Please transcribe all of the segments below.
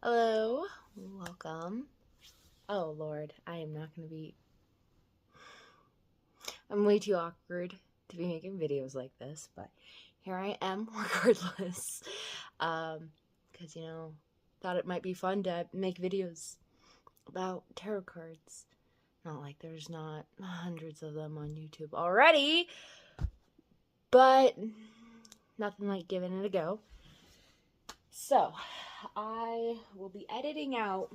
Hello, welcome. Oh Lord, I am not going to be. I'm way too awkward to be making videos like this, but here I am regardless. Because, thought it might be fun to make videos about tarot cards. Not like there's not hundreds of them on YouTube already, but nothing like giving it a go. So, I will be editing out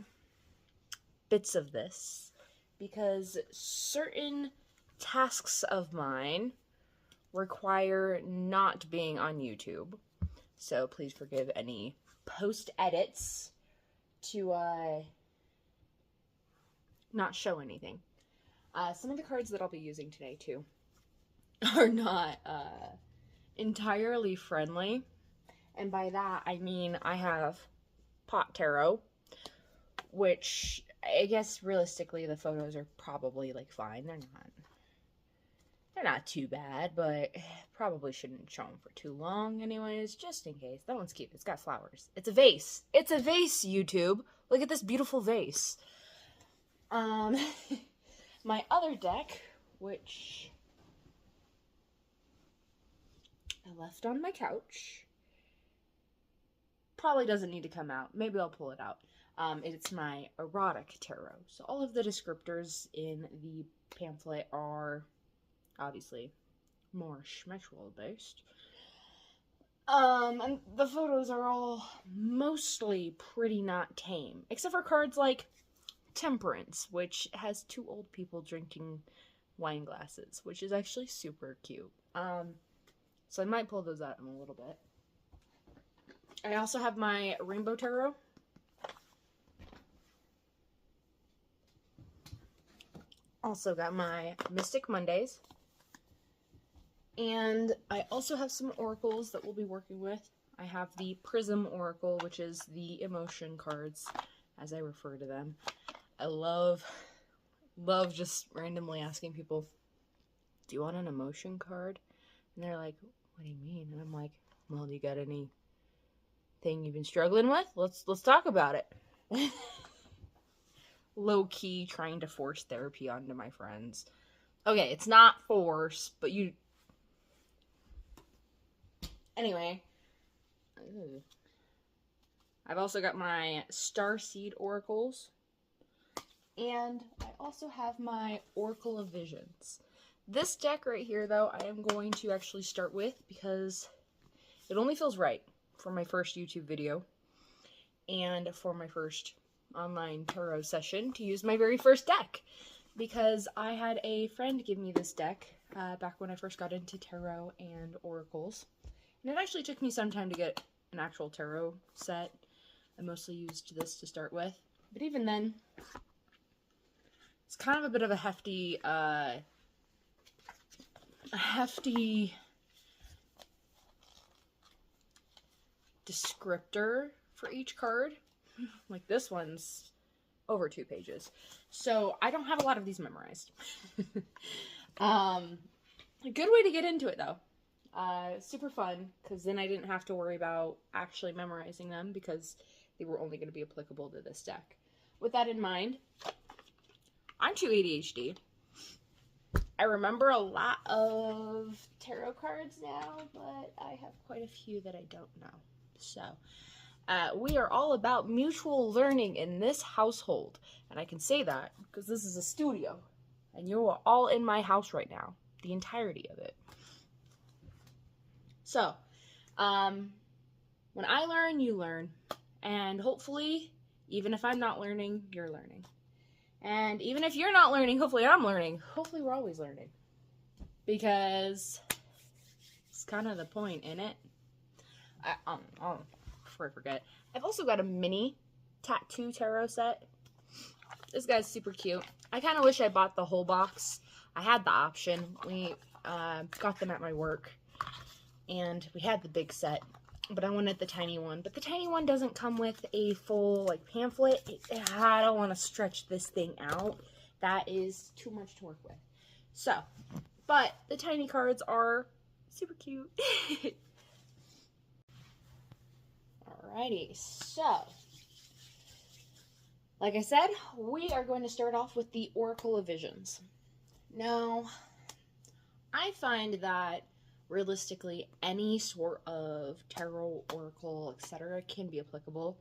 bits of this because certain tasks of mine require not being on YouTube. So please forgive any post edits to not show anything. Some of the cards that I'll be using today too are not entirely friendly. And by that I mean I have pot tarot, which I guess realistically the photos are probably like fine. They're not too bad, but probably shouldn't show them for too long anyways, just in case. That one's cute. It's got flowers. It's a vase. It's a vase, YouTube. Look at this beautiful vase. My other deck, which I left on my couch, probably doesn't need to come out. Maybe I'll pull it out. It's my erotic tarot. So all of the descriptors in the pamphlet are obviously more schmexual based. And the photos are all mostly pretty not tame, except for cards like Temperance, which has two old people drinking wine glasses, which is actually super cute. So I might pull those out in a little bit. I also have my Rainbow Tarot. Also got my Mystic Mondays. And I also have some oracles that we'll be working with. I have the Prism Oracle, which is the emotion cards, as I refer to them. I love just randomly asking people, do you want an emotion card? And they're like, what do you mean? And I'm like, well, do you got anything you've been struggling with? Let's talk about it. Low-key trying to force therapy onto my friends. Okay, it's not force, but you... Anyway. I've also got my Starseed Oracles. And I also have my Oracle of Visions. This deck right here, though, I am going to actually start with because it only feels right for my first YouTube video and for my first online tarot session to use my very first deck, because I had a friend give me this deck back when I first got into tarot and oracles, and it actually took me some time to get an actual tarot set. I mostly used this to start with, but even then, it's kind of a bit of a hefty descriptor for each card. Like this one's over 2 pages. So I don't have a lot of these memorized. A good way to get into it though. Super fun, because then I didn't have to worry about actually memorizing them because they were only going to be applicable to this deck. With that in mind, I'm too ADHD. I remember a lot of tarot cards now, but I have quite a few that I don't know. So, we are all about mutual learning in this household. And I can say that because this is a studio. And you are all in my house right now. The entirety of it. So, when I learn, you learn. And hopefully, even if I'm not learning, you're learning. And even if you're not learning, hopefully I'm learning. Hopefully we're always learning. Because it's kind of the point, isn't it? Before I forget, I've also got a mini tattoo tarot set. This guy's super cute. I kind of wish I bought the whole box. I had the option. We got them at my work, and we had the big set, but I wanted the tiny one. But the tiny one doesn't come with a full pamphlet. I don't want to stretch this thing out. That is too much to work with. So, but the tiny cards are super cute. Alrighty, so Like I said, we are going to start off with the Oracle of Visions. Now, I find that realistically any sort of tarot, oracle, etc. can be applicable.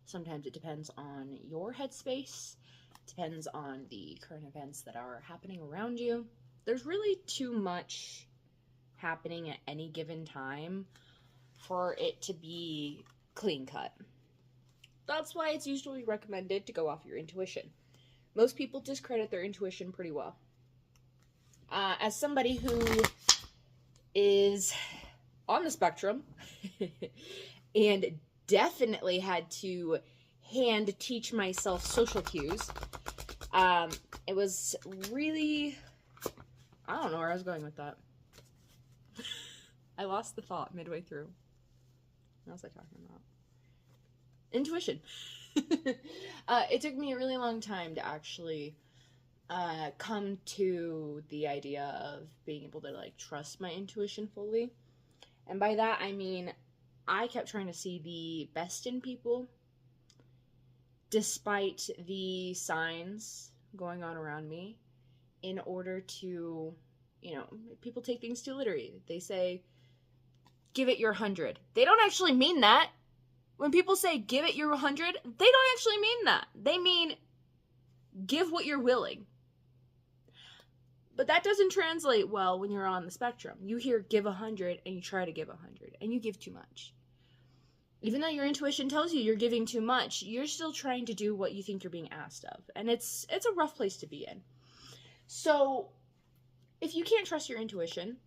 Sometimes it depends on your headspace, depends on the current events that are happening around you. There's really too much happening at any given time for it to be clean cut. That's why it's usually recommended to go off your intuition. Most people discredit their intuition pretty well. As somebody who is on the spectrum and definitely had to hand teach myself social cues, it was really, I don't know where I was going with that. I lost the thought midway through. What was I talking about? Intuition. It took me a really long time to actually come to the idea of being able to like trust my intuition fully. And by that I mean I kept trying to see the best in people despite the signs going on around me in order to, you know, people take things too literally. They say, give it your 100. They don't actually mean that. When people say, give it your 100, they don't actually mean that. They mean, give what you're willing. But that doesn't translate well when you're on the spectrum. You hear, give 100, and you try to give 100, and you give too much. Even though your intuition tells you you're giving too much, you're still trying to do what you think you're being asked of. And it's a rough place to be in. So, if you can't trust your intuition,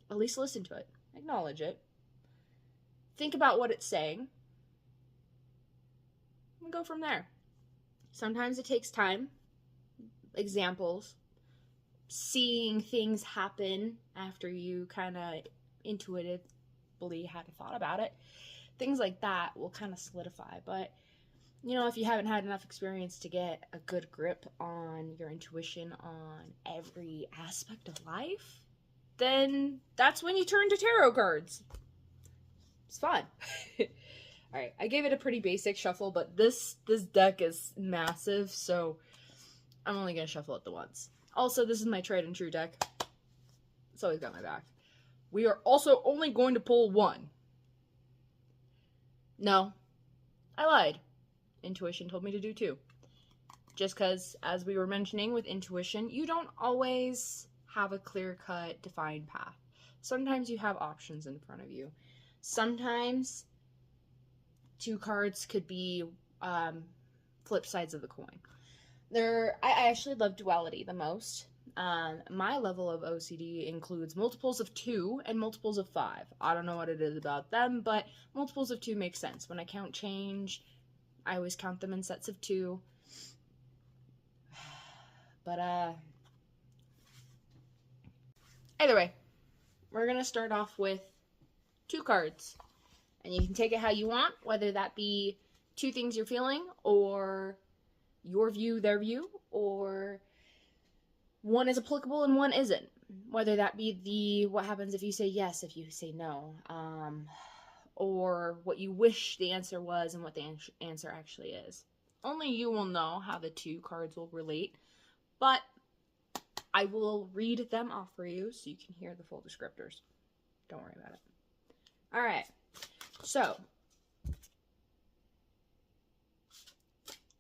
at least listen to it. Acknowledge it. Think about what it's saying. And go from there. Sometimes it takes time. Examples. Seeing things happen after you kind of intuitively had a thought about it. Things like that will kind of solidify. But, you know, if you haven't had enough experience to get a good grip on your intuition on every aspect of life, then that's when you turn to tarot cards. It's fun. Alright, I gave it a pretty basic shuffle, but this deck is massive, so I'm only going to shuffle it the once. Also, this is my tried and true deck. It's always got my back. We are also only going to pull one. No, I lied. Intuition told me to do two. Just because, as we were mentioning with intuition, you don't always have a clear-cut, defined path. Sometimes you have options in front of you. Sometimes two cards could be flip sides of the coin. I actually love duality the most. My level of OCD includes multiples of 2 and multiples of 5. I don't know what it is about them, but multiples of 2 make sense. When I count change, I always count them in sets of 2. But, either way, we're going to start off with 2 cards. And you can take it how you want, whether that be 2 things you're feeling, or your view, their view, or one is applicable and one isn't. Whether that be what happens if you say yes, if you say no, or what you wish the answer was and what the answer actually is. Only you will know how the 2 cards will relate, but I will read them off for you so you can hear the full descriptors. Don't worry about it. Alright, so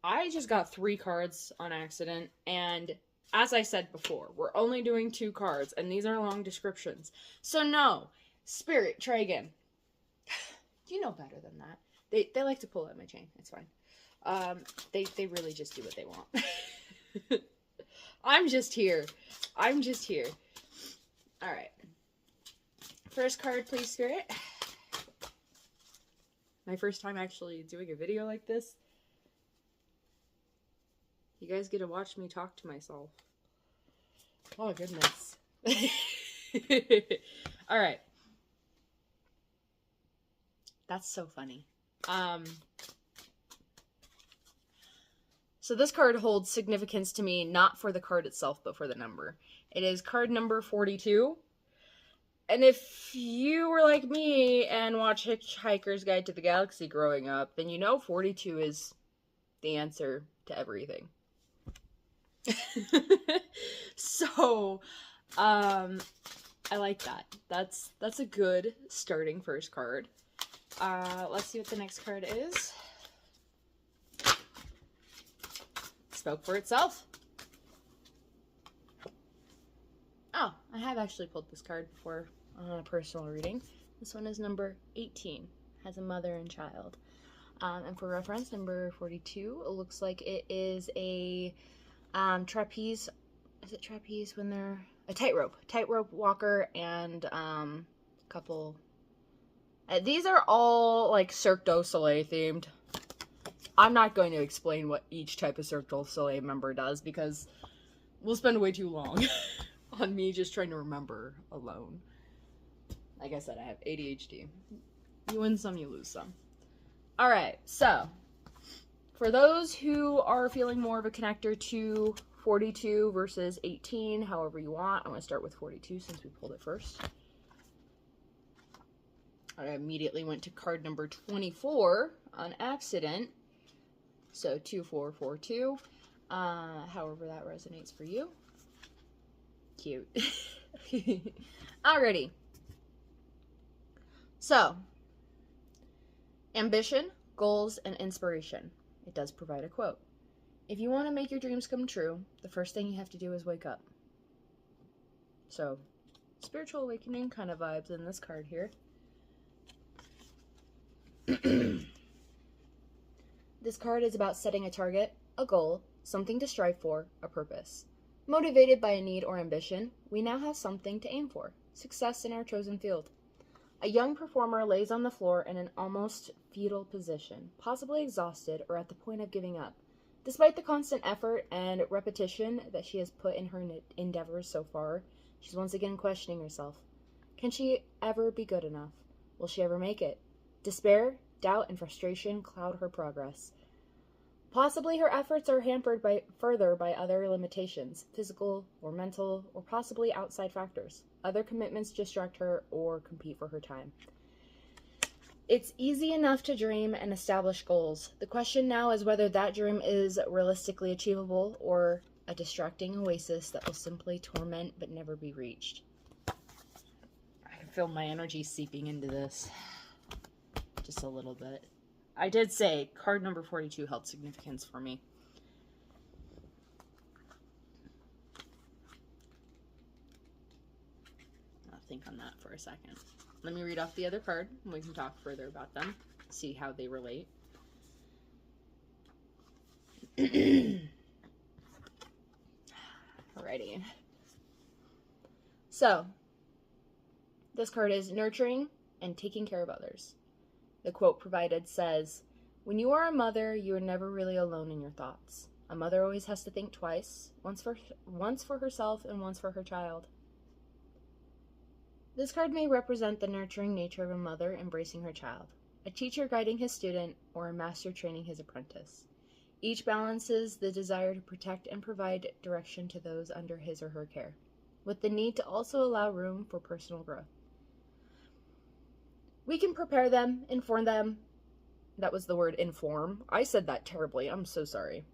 I just got 3 cards on accident, and as I said before, we're only doing 2 cards, and these are long descriptions. So no, Spirit, try again. You know better than that. They like to pull at my chain. It's fine. They really just do what they want. I'm just here. Alright. First card, please, Spirit. My first time actually doing a video like this. You guys get to watch me talk to myself. Oh, goodness. Alright. That's so funny. So this card holds significance to me, not for the card itself, but for the number. It is card number 42. And if you were like me and watched Hitchhiker's Guide to the Galaxy growing up, then you know 42 is the answer to everything. So, I like that. That's a good starting first card. Let's see what the next card is. Spoke for itself. Oh, I have actually pulled this card before on a personal reading. This one is number 18. Has a mother and child. And for reference, number 42, it looks like it is a trapeze. Is it trapeze when they're a tightrope walker, and couple. These are all like Cirque du Soleil themed. I'm not going to explain what each type of Cirque du Soleil member does because we'll spend way too long on me just trying to remember alone. Like I said, I have ADHD. You win some, you lose some. Alright, so for those who are feeling more of a connector to 42 versus 18, however you want, I'm going to start with 42 since we pulled it first. I immediately went to card number 24 on accident. So 2442. However that resonates for you. Cute. Alrighty. So, ambition, goals, and inspiration. It does provide a quote. If you want to make your dreams come true, the first thing you have to do is wake up. So, spiritual awakening kind of vibes in this card here. This card is about setting a target, a goal, something to strive for, a purpose. Motivated by a need or ambition, we now have something to aim for, success in our chosen field. A young performer lays on the floor in an almost fetal position, possibly exhausted or at the point of giving up. Despite the constant effort and repetition that she has put in her endeavors so far, she's once again questioning herself. Can she ever be good enough? Will she ever make it? Despair, doubt, and frustration cloud her progress. Possibly her efforts are hampered further by other limitations, physical or mental, or possibly outside factors. Other commitments distract her or compete for her time. It's easy enough to dream and establish goals. The question now is whether that dream is realistically achievable or a distracting oasis that will simply torment but never be reached. I can feel my energy seeping into this. Just a little bit. I did say card number 42 held significance for me. I'll think on that for a second. Let me read off the other card and we can talk further about them, see how they relate. Alrighty. So, this card is nurturing and taking care of others. The quote provided says, "When you are a mother, you are never really alone in your thoughts. A mother always has to think twice, once for herself and once for her child." This card may represent the nurturing nature of a mother embracing her child, a teacher guiding his student, or a master training his apprentice. Each balances the desire to protect and provide direction to those under his or her care, with the need to also allow room for personal growth. We can prepare them, inform them. That was the word inform. I said that terribly. I'm so sorry.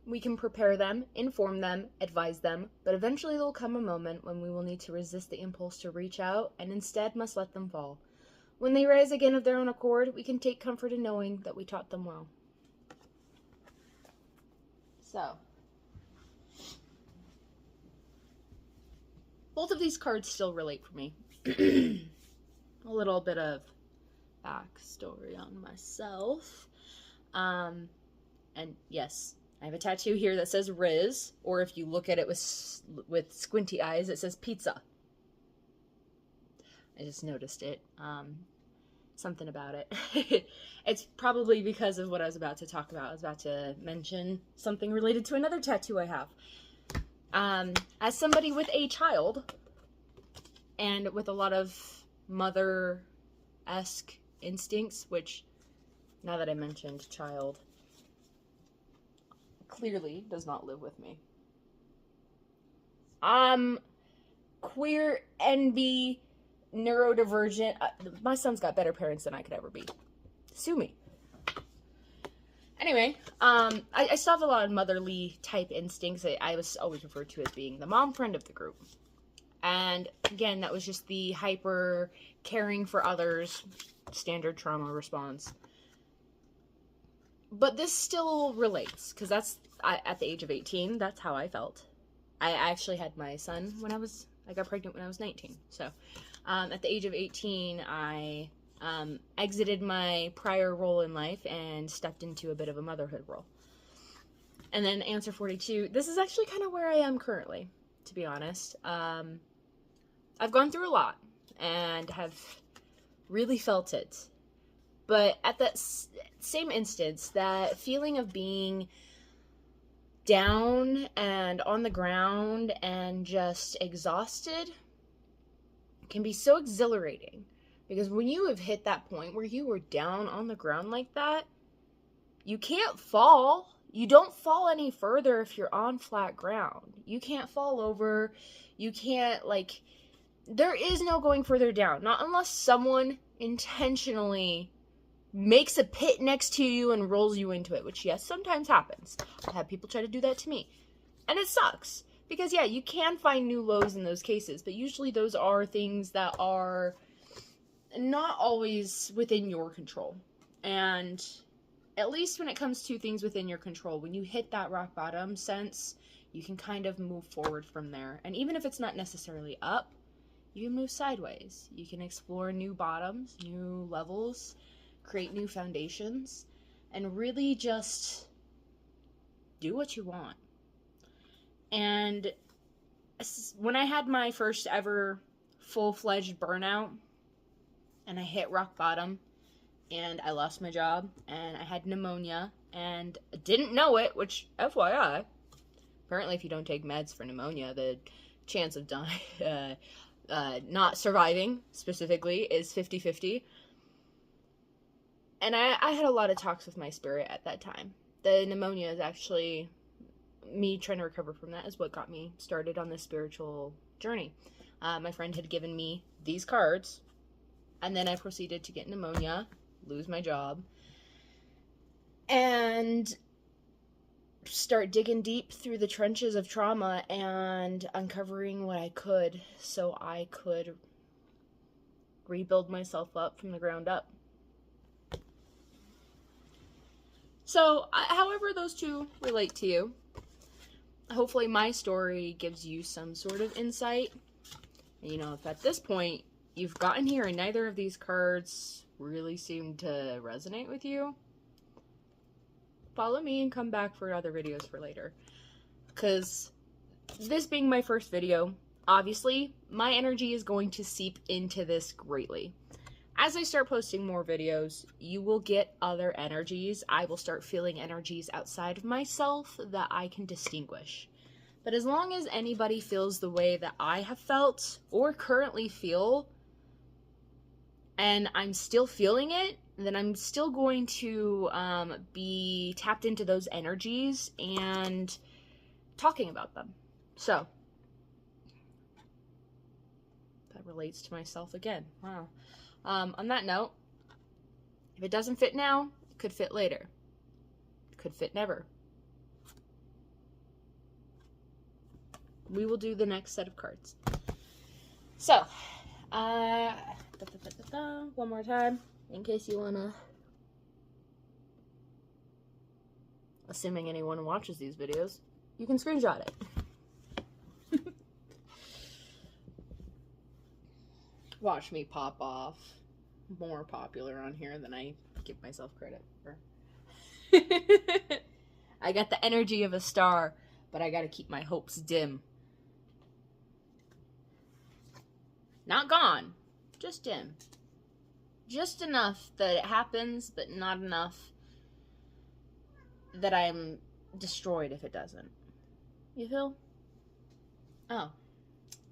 We can prepare them, inform them, advise them, but eventually there will come a moment when we will need to resist the impulse to reach out and instead must let them fall. When they rise again of their own accord, we can take comfort in knowing that we taught them well. So, both of these cards still relate for me. A little bit of backstory on myself. And yes, I have a tattoo here that says Riz, or if you look at it with squinty eyes, it says pizza. I just noticed it. Something about it. It's probably because of what I was about to talk about. I was about to mention something related to another tattoo I have. As somebody with a child, and with a lot of mother-esque instincts, which, now that I mentioned child, clearly does not live with me. Queer, NB, neurodivergent. My son's got better parents than I could ever be. Sue me. Anyway, I still have a lot of motherly type instincts. I was always referred to as being the mom friend of the group. And again, that was just the hyper caring for others, standard trauma response. But this still relates, because that's, at the age of 18, that's how I felt. I actually had my son when I got pregnant when I was 19. So, at the age of 18, I exited my prior role in life and stepped into a bit of a motherhood role. And then answer 42, this is actually kind of where I am currently, to be honest. I've gone through a lot and have really felt it. But at that same instance, that feeling of being down and on the ground and just exhausted can be so exhilarating. Because when you have hit that point where you were down on the ground like that, you can't fall. You don't fall any further if you're on flat ground. You can't fall over. You can't, there is no going further down. Not unless someone intentionally makes a pit next to you and rolls you into it, which, yes, sometimes happens. I've had people try to do that to me. And it sucks. Because, yeah, you can find new lows in those cases, but usually those are things that are not always within your control. And at least when it comes to things within your control, when you hit that rock bottom sense, you can kind of move forward from there. And even if it's not necessarily up, you can move sideways. You can explore new bottoms, new levels, create new foundations, and really just do what you want. And when I had my first ever full-fledged burnout, and I hit rock bottom, and I lost my job, and I had pneumonia, and I didn't know it, which, FYI, apparently if you don't take meds for pneumonia, the chance of dying, not surviving, specifically, is 50-50. And I had a lot of talks with my spirit at that time. The pneumonia is actually, me trying to recover from that is what got me started on this spiritual journey. My friend had given me these cards, and then I proceeded to get pneumonia, lose my job, and start digging deep through the trenches of trauma and uncovering what I could so I could rebuild myself up from the ground up. So, however those two relate to you, hopefully my story gives you some sort of insight. And, if at this point you've gotten here and neither of these cards really seem to resonate with you, follow me and come back for other videos for later. Because this being my first video, obviously, my energy is going to seep into this greatly. As I start posting more videos, you will get other energies. I will start feeling energies outside of myself that I can distinguish. But as long as anybody feels the way that I have felt or currently feel, and I'm still feeling it, then I'm still going to be tapped into those energies and talking about them. So, that relates to myself again. Wow. On that note, if it doesn't fit now, it could fit later. It could fit never. We will do the next set of cards. So, one more time, in case you wanna, assuming anyone watches these videos, you can screenshot it. Watch me pop off. More popular on here than I give myself credit for. I got the energy of a star, but I gotta keep my hopes dim. Not gone, just dim. Just enough that it happens, but not enough that I'm destroyed if it doesn't. You feel? Oh.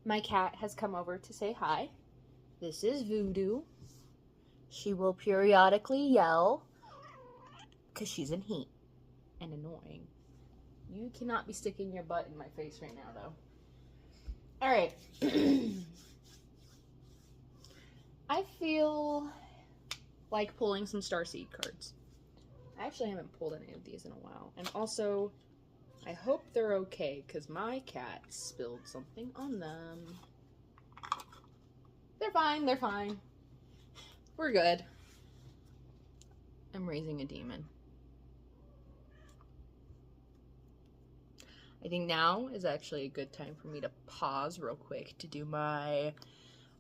My cat has come over to say hi. This is Voodoo. She will periodically yell because she's in heat and annoying. You cannot be sticking your butt in my face right now, though. Alright. I feel like pulling some starseed cards. I actually haven't pulled any of these in a while. And also, I hope they're okay, because my cat spilled something on them. They're fine, they're fine. We're good. I'm raising a demon. I think now is actually a good time for me to pause real quick to do my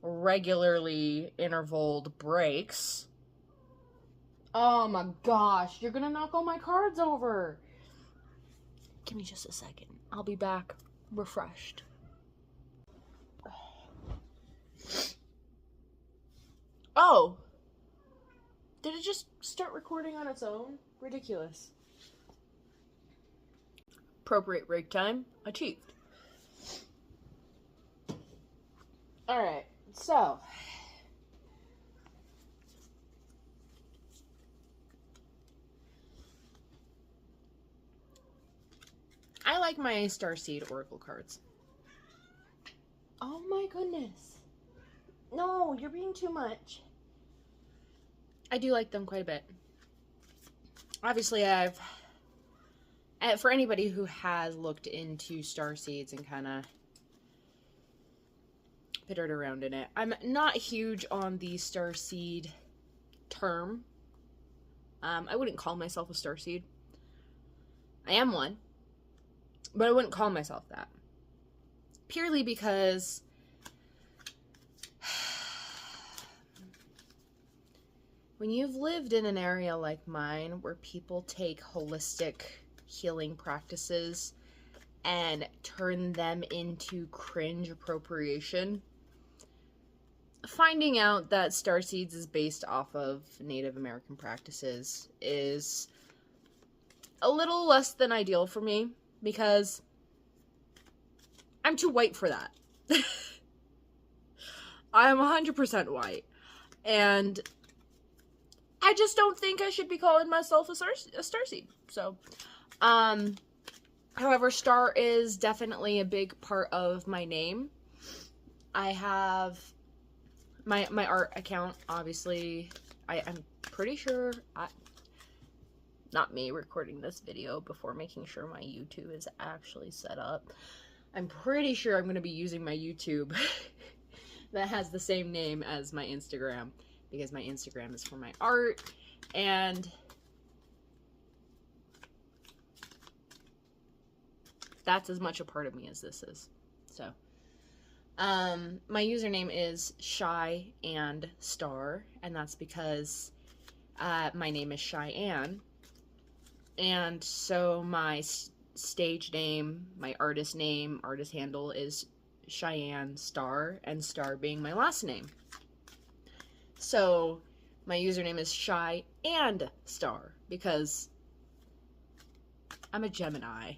regularly intervaled breaks. Oh my gosh, you're gonna knock all my cards over. Give me just a second. I'll be back refreshed. Oh! Did it just start recording on its own? Ridiculous. Appropriate break time achieved. Alright, so. I like my Starseed Oracle cards. Oh my goodness. No, you're being too much. I do like them quite a bit. Obviously, for anybody who has looked into Starseeds and kind of pittered around in it, I'm not huge on the Starseed term. I wouldn't call myself a Starseed. I am one, but I wouldn't call myself that. Purely because when you've lived in an area like mine where people take holistic healing practices and turn them into cringe appropriation, finding out that Starseeds is based off of Native American practices is a little less than ideal for me, because I'm too white for that. I'm 100% white, and I just don't think I should be calling myself a Starseed. So, however, Star is definitely a big part of my name. I have my art account, obviously. I'm pretty sure, not me recording this video before making sure my YouTube is actually set up. I'm pretty sure I'm going to be using my YouTube that has the same name as my Instagram, because my Instagram is for my art, and that's as much a part of me as this is. So, my username is Shy and Star, and that's because my name is Cheyenne, and so my stage name, my artist name, artist handle is Cheyenne Star, and Star being my last name. So my username is Shy and Star, because I'm a Gemini.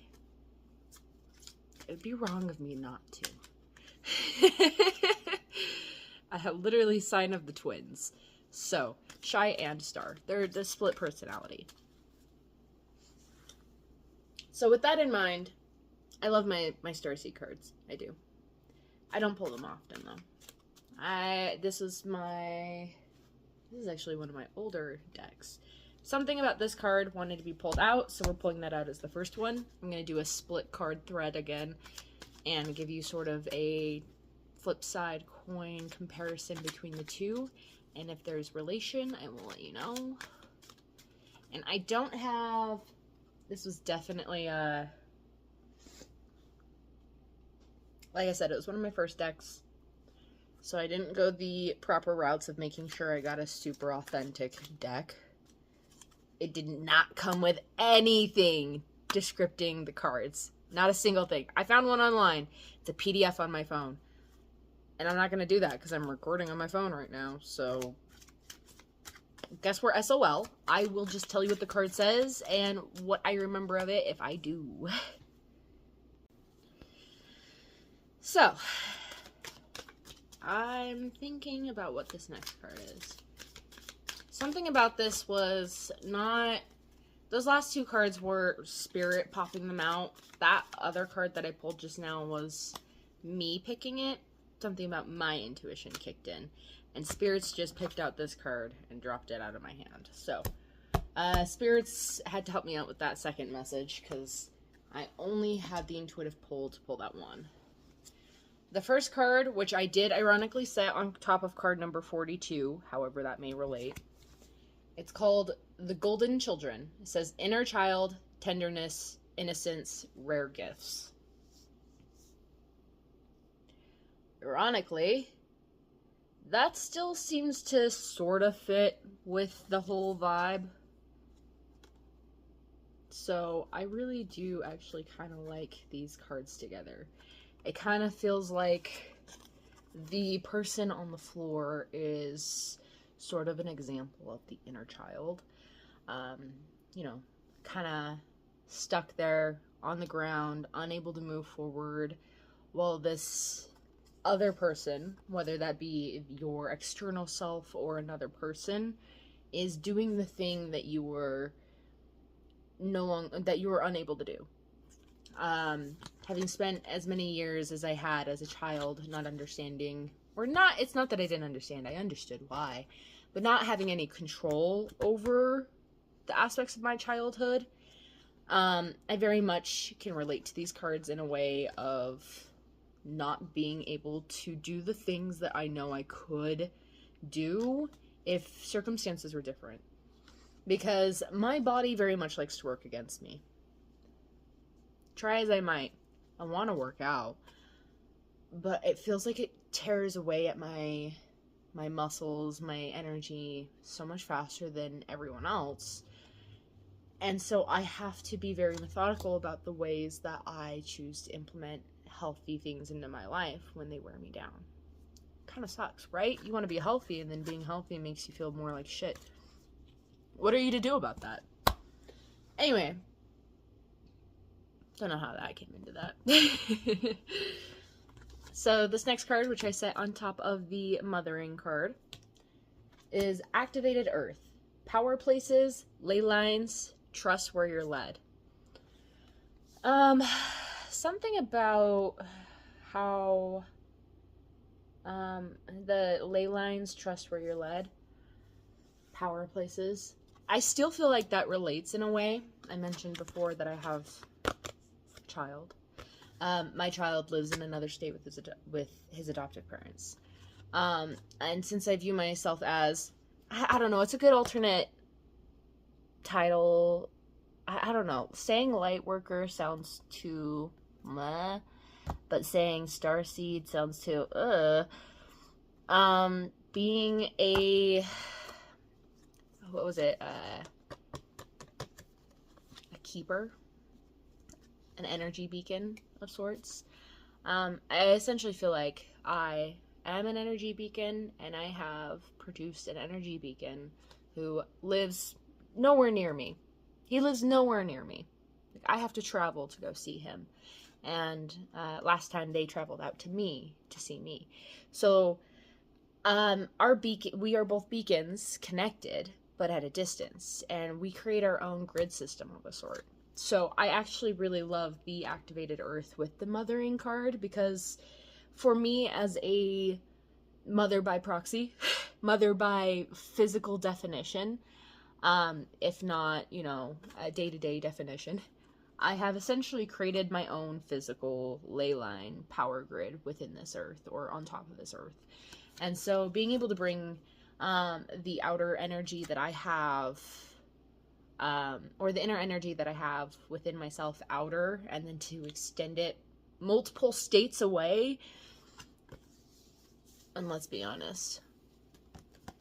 It'd be wrong of me not to. I have literally sign of the twins. So, Shy and Star. They're the split personality. So with that in mind, I love my Starseed cards. I do. I don't pull them often, though. This is actually one of my older decks. Something about this card wanted to be pulled out, so we're pulling that out as the first one. I'm going to do a split card thread again and give you sort of a flip side coin comparison between the two. And if there's relation, I will let you know. And I don't have... This was definitely like I said, it was one of my first decks. So I didn't go the proper routes of making sure I got a super authentic deck. It did not come with anything descripting the cards. Not a single thing. I found one online. It's a PDF on my phone. And I'm not going to do that because I'm recording on my phone right now. So, guess we're SOL. I will just tell you what the card says and what I remember of it if I do. So, I'm thinking about what this next card is. Something about this was not... Those last two cards were Spirit popping them out. That other card that I pulled just now was me picking it. Something about my intuition kicked in. And Spirits just picked out this card and dropped it out of my hand. So, Spirits had to help me out with that second message because I only had the intuitive pull to pull that one. The first card, which I did ironically set on top of card number 42, however that may relate, it's called The Golden Children. It says inner child, tenderness, innocence, rare gifts. Ironically, that still seems to sort of fit with the whole vibe. So I really do actually kind of like these cards together. It kind of feels like the person on the floor is sort of an example of the inner child. You know, kind of stuck there on the ground, unable to move forward, while this other person, whether that be your external self or another person, is doing the thing that you were unable to do. Having spent as many years as I had as a child not understanding, it's not that I didn't understand, I understood why, but not having any control over the aspects of my childhood, I very much can relate to these cards in a way of not being able to do the things that I know I could do if circumstances were different. Because my body very much likes to work against me. Try as I might, I want to work out, but it feels like it tears away at my muscles, my energy so much faster than everyone else. And so I have to be very methodical about the ways that I choose to implement healthy things into my life when they wear me down. Kind of sucks, right? You want to be healthy, and then being healthy makes you feel more like shit. What are you to do about that? Anyway, don't know how that came into that. So this next card, which I set on top of the Mothering card, is Activated Earth. Power places, ley lines, trust where you're led. Something about how the ley lines, trust where you're led, power places. I still feel like that relates in a way. I mentioned before that I have a child. My child lives in another state with his adoptive parents. And since I view myself as, I don't know, it's a good alternate title. I don't know. Saying light worker sounds too meh, but saying starseed sounds too being a, what was it? A keeper, an energy beacon of sorts. I essentially feel like I am an energy beacon, and I have produced an energy beacon who lives nowhere near me. He lives nowhere near me. Like, I have to travel to go see him. And last time they traveled out to me to see me. So we are both beacons connected, but at a distance, and we create our own grid system of a sort. So I actually really love the Activated Earth with the Mothering card, because for me, as a mother by proxy, mother by physical definition, if not, a day-to-day definition, I have essentially created my own physical ley line power grid within this earth, or on top of this earth. And so being able to bring the outer energy that I have, or the inner energy that I have within myself outer, and then to extend it multiple states away. And let's be honest,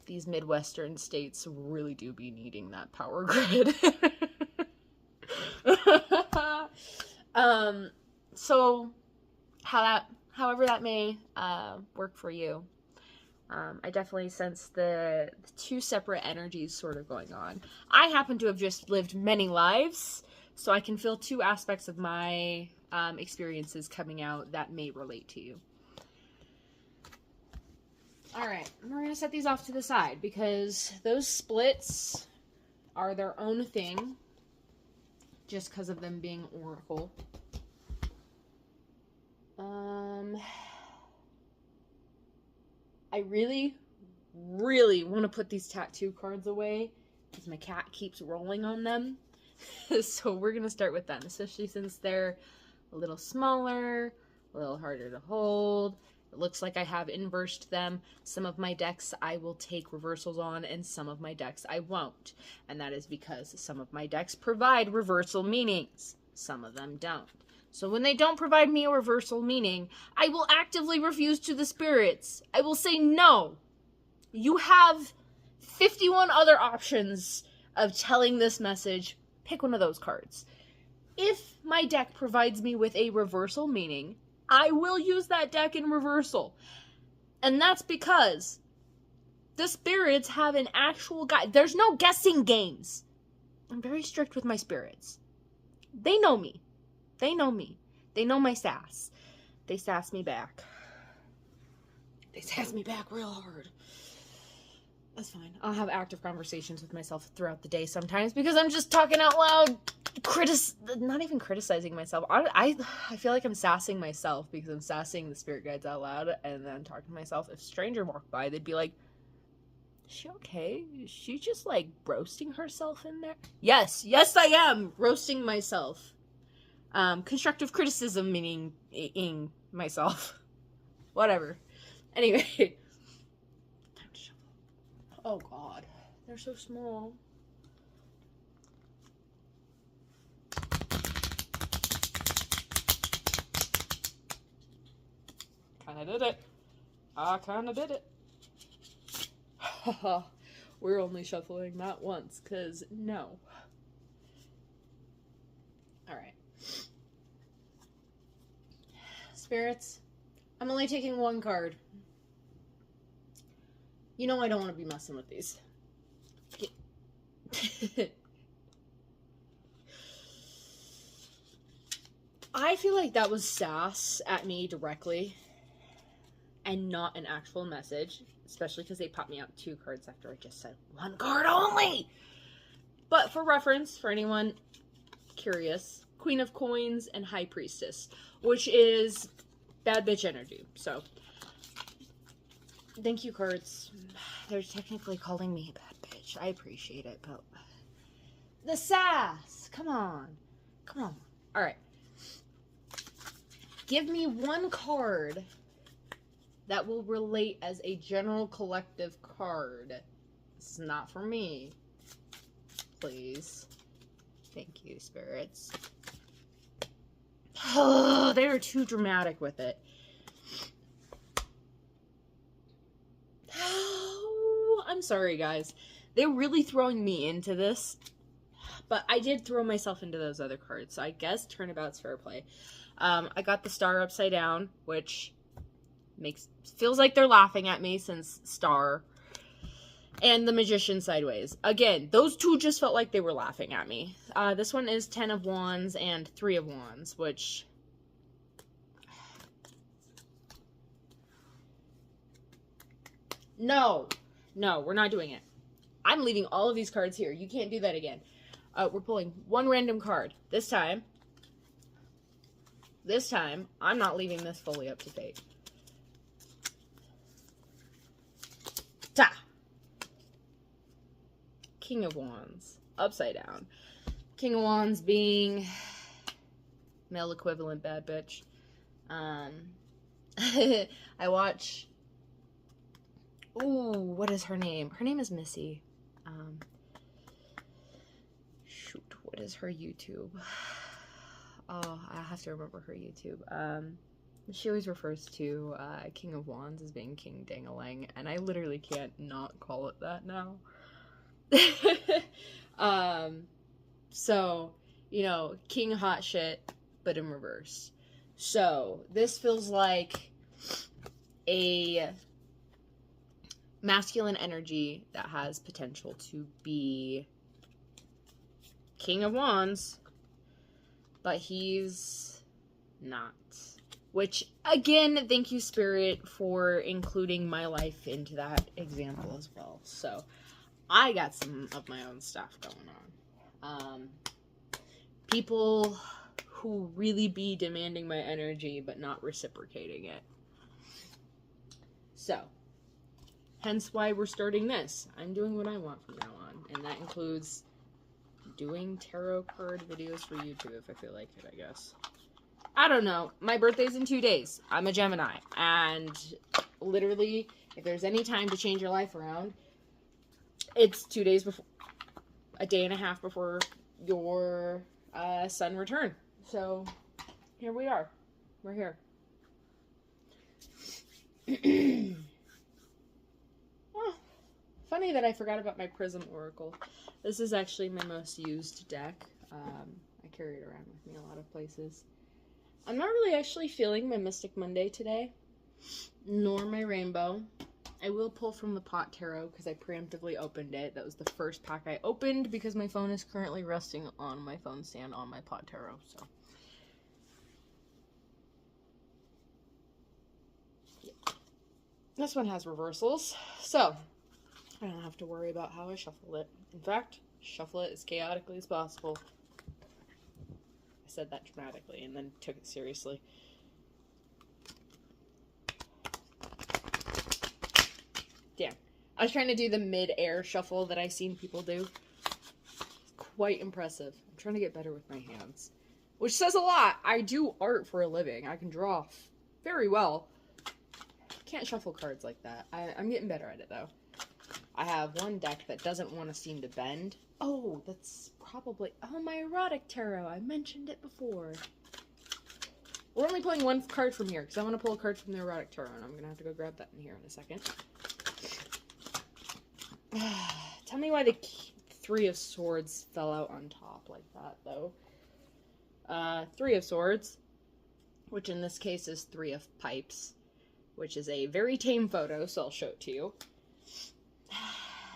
these Midwestern states really do be needing that power grid. So however that may work for you, I definitely sense the two separate energies sort of going on. I happen to have just lived many lives, so I can feel two aspects of my experiences coming out that may relate to you. Alright, we're going to set these off to the side, because those splits are their own thing, just because of them being oracle. I really, really want to put these tattoo cards away because my cat keeps rolling on them. So we're going to start with them, especially since they're a little smaller, a little harder to hold. It looks like I have inversed them. Some of my decks I will take reversals on, and some of my decks I won't. And that is because some of my decks provide reversal meanings. Some of them don't. So when they don't provide me a reversal meaning, I will actively refuse to the spirits. I will say, no. You have 51 other options of telling this message. Pick one of those cards. If my deck provides me with a reversal meaning, I will use that deck in reversal. And that's because the spirits have an actual guide. There's no guessing games. I'm very strict with my spirits. They know me. They know me. They know my sass. They sass me back. They sass me back real hard. That's fine. I'll have active conversations with myself throughout the day sometimes because I'm just talking out loud, not even criticizing myself. I feel like I'm sassing myself because I'm sassing the spirit guides out loud and then talking to myself. If a stranger walked by, they'd be like, is she okay? Is she just like roasting herself in there? Yes, I am roasting myself. Constructive criticism meaning ing myself. Whatever. Anyway. Oh god, they're so small. Kinda did it. I kinda did it. Haha, we're only shuffling that once, cause no. Alright. Spirits, I'm only taking one card. You know I don't want to be messing with these. I feel like that was sass at me directly and not an actual message, especially because they popped me out 2 cards after I just said 1 card only. But for reference, for anyone curious, Queen of Coins and High Priestess, which is bad bitch energy. So thank you, cards. They're technically calling me a bad bitch. I appreciate it, but the sass. Come on. Come on. All right. Give me one card that will relate as a general collective card. It's not for me. Please. Thank you, spirits. Oh, they are too dramatic with it. I'm sorry, guys. They're really throwing me into this. But I did throw myself into those other cards. So I guess turnabout's fair play. I got the star upside down, which feels like they're laughing at me since star. And the magician sideways. Again, those 2 just felt like they were laughing at me. This one is 10 of Wands and 3 of Wands, which... No, we're not doing it. I'm leaving all of these cards here. You can't do that again. We're pulling one random card. This time, I'm not leaving this fully up to date. Ta! King of Wands. Upside down. King of Wands being male equivalent bad bitch. I watch... Ooh, what is her name? Her name is Missy. Shoot, what is her YouTube? Oh, I have to remember her YouTube. She always refers to King of Wands as being King Dang-a-lang, and I literally can't not call it that now. So, you know, King hot shit, but in reverse. So, this feels like a masculine energy that has potential to be King of Wands, but he's not. Which, again, thank you, Spirit, for including my life into that example as well. So, I got some of my own stuff going on. People who really be demanding my energy, but not reciprocating it. So, hence why we're starting this. I'm doing what I want from now on. and that includes doing tarot card videos for YouTube if I feel like it, I guess. I don't know. My birthday's in 2 days. I'm a Gemini, and literally, if there's any time to change your life around, it's 2 days before, a day and a half before your sun return. So, here we are. We're here. Oh, funny that I forgot about my Prism Oracle. This is actually my most used deck. I carry it around with me a lot of places. I'm not really actually feeling my Mystic Monday today, nor my Rainbow. I will pull from the Pot Tarot because I preemptively opened it. That was the first pack I opened because my phone is currently resting on my phone stand on my Pot Tarot. So, yeah. This one has reversals, so I don't have to worry about how I shuffle it. In fact, shuffle it as chaotically as possible. I said that dramatically and then took it seriously. Damn. I was trying to do the mid-air shuffle that I've seen people do. Quite impressive. I'm trying to get better with my hands. Which says a lot. I do art for a living. I can draw very well. Can't shuffle cards like that. I'm getting better at it, though. I have one deck that doesn't want to seem to bend. Oh, that's probably... Oh, my Erotic Tarot. I mentioned it before. We're only pulling one card from here, because I want to pull a card from the Erotic Tarot, and I'm going to have to go grab that in here in a second. Tell me why the Three of Swords fell out on top like that, though. Three of Swords, which in this case is Three of Pipes, which is a very tame photo, so I'll show it to you.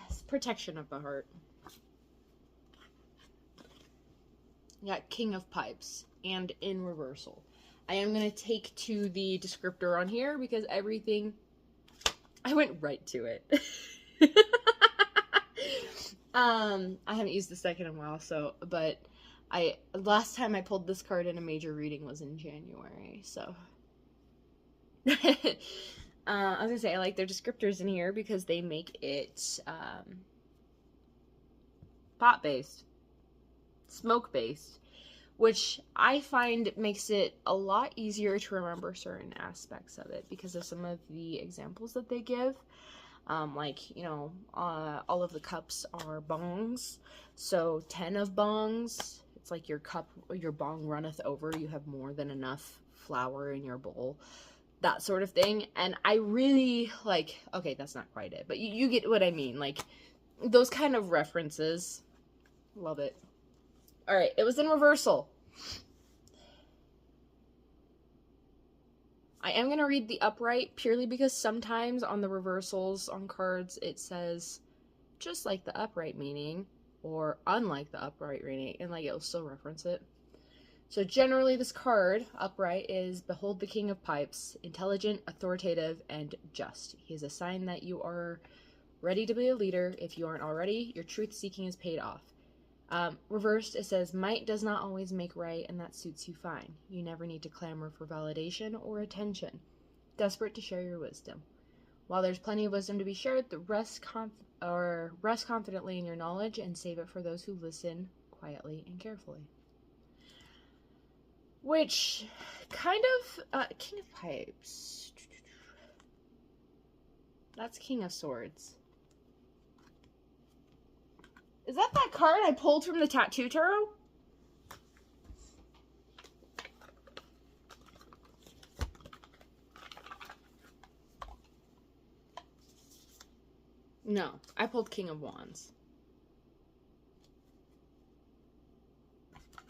It's protection of the heart. You got King of Pipes, and in reversal. I am going to take to the descriptor on here because everything... I went right to it. I haven't used this deck in a while, so, but last time I pulled this card in a major reading was in January, so. I was gonna say, I like their descriptors in here because they make it, pot-based, smoke-based, which I find makes it a lot easier to remember certain aspects of it because of some of the examples that they give. Like, you know, all of the cups are bongs, so 10 of bongs, it's like your bong runneth over, you have more than enough flour in your bowl, that sort of thing, and I really, like, okay, that's not quite it, but you get what I mean, like, those kind of references, love it. Alright, it was in reversal. I am going to read the upright purely because sometimes on the reversals on cards it says just like the upright meaning or unlike the upright meaning, and like it'll still reference it. So generally this card, upright, is behold the King of Pipes, intelligent, authoritative, and just. He is a sign that you are ready to be a leader. If you aren't already, your truth seeking is paid off. Reversed, it says, might does not always make right, and that suits you fine. You never need to clamor for validation or attention. Desperate to share your wisdom. While there's plenty of wisdom to be shared, rest confidently in your knowledge and save it for those who listen quietly and carefully. Which, kind of, King of Pipes. That's King of Swords. Is that card I pulled from the Tattoo Tarot? No, I pulled King of Wands.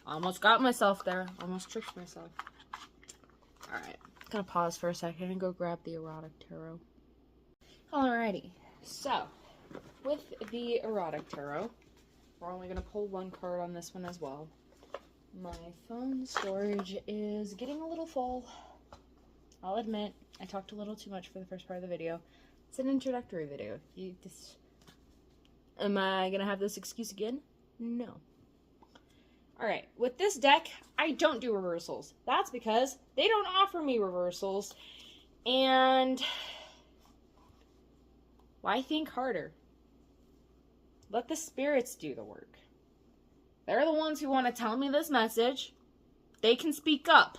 Almost got myself there. Almost tricked myself. Alright, gonna pause for a second and go grab the Erotic Tarot. Alrighty, so, with the Erotic Tarot, we're only going to pull one card on this one as well. My phone storage is getting a little full. I'll admit, I talked a little too much for the first part of the video. It's an introductory video. Am I going to have this excuse again? No. Alright, with this deck, I don't do reversals. That's because they don't offer me reversals. And why think harder? Let the spirits do the work. They're the ones who want to tell me this message. They can speak up.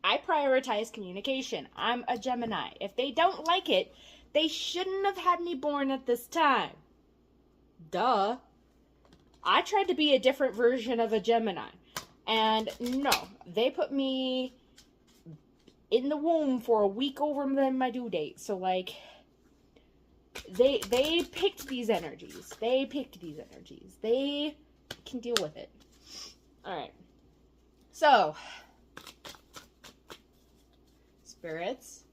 I prioritize communication. I'm a Gemini. If they don't like it, they shouldn't have had me born at this time. Duh. I tried to be a different version of a Gemini. And no, they put me in the womb for a week over than my due date. So, like, they picked these energies. They can deal with it. Alright. So, spirits,